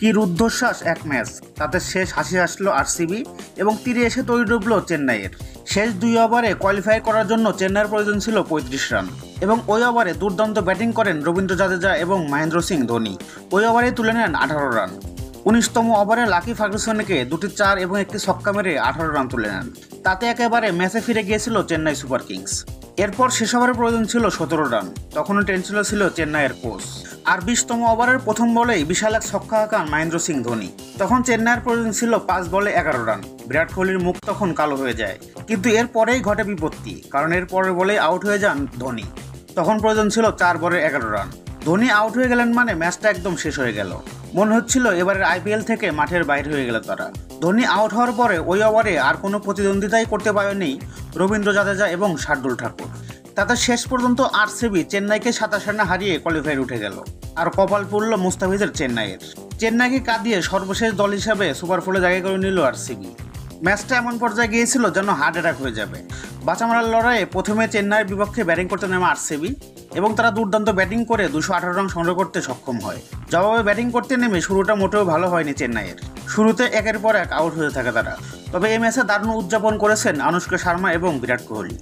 কি রুদ্ধশ্বাস এক ম্যাচ, তাতে শেষ হাসি আসলো আরসিবি এবং তীরে এসে তৈরি ডুবল চেন্নাইয়ের। শেষ 2 ওভারে কোয়ালিফাই করার জন্য চেন্নাইয়ের প্রয়োজন ছিল 35 রান এবং ওই ওভারে দুর্দান্ত ব্যাটিং করেন রবীন্দ্র জাদেজা এবং মহেন্দ্র সিং ধোনি। ওই ওভারে তুলে নেন 18 রান। 19তম ওভারে লাকি ফার্গুসনকে 2টি 4 এবং একটি ছক্কা মেরে 18 রান তুলে নেন। তাতে একেবারে ম্যাচে ফিরে গিয়েছিল চেন্নাই সুপার কিংস। এরপর শেষ ওভারের প্রয়োজন ছিল 17 রান। তখনও টেনশনে ছিল চেন্নাইয়ের কোচ। আর 20তম ওভারের প্রথম বলেই বিশাল এক ছক্কা হাঁকান মহেন্দ্র সিং ধোনি। তখন চেন্নাইয়ের প্রয়োজন ছিল 5 বলে 11 রান। বিরাট কোহলির মুখ তখন কালো হয়ে যায়, কিন্তু এরপরেই ঘটে বিপত্তি, কারণ এর পরের বলেই আউট হয়ে যান ধোনি। তখন প্রয়োজন ছিল 4 বলে 11 রান। ধোনি আউট হয়ে গেলেন মানে ম্যাচটা একদম শেষ হয়ে গেল। মনে হচ্ছিল এবারের আইপিএল থেকে মাঠের বাইরে হয়ে গেল তারা। ধোনি আউট হওয়ার পরে ওই ওভারে আর কোনো প্রতিদ্বন্দ্বিতাই করতে পারেনি রবীন্দ্র জাদেজা এবং শার্দুল ঠাকুর। তাতে শেষ পর্যন্ত আরসিবি চেন্নাইকে 27 রানে হারিয়ে কোয়ালিফায়ার উঠে গেল। আর কপাল পড়ল মুস্তাফিজের চেন্নাইয়ের। চেন্নাইকে কাঁদিয়ে সর্বশেষ দল হিসাবে সুপার ফোরে জায়গা করে নিল আরসিবি। ম্যাচটা এমন পর্যায়ে গিয়েছিল যেন হার্ট অ্যাটাক হয়ে যাবে। বাঁচামারার লড়াইয়ে প্রথমে চেন্নাইয়ের বিপক্ষে ব্যাটিং করতে নেমে আরসিবি এবং তারা দুর্দান্ত ব্যাটিং করে 218 রান সংগ্রহ করতে সক্ষম হয়। জবাবে ব্যাটিং করতে নেমে শুরুটা মোটেও ভালো হয়নি চেন্নাইয়ের। শুরুতে একের পর এক আউট হয়ে থাকে তারা। তবে এই ম্যাচে দারুণ উদযাপন করেছেন আনুশকা শর্মা এবং বিরাট কোহলি।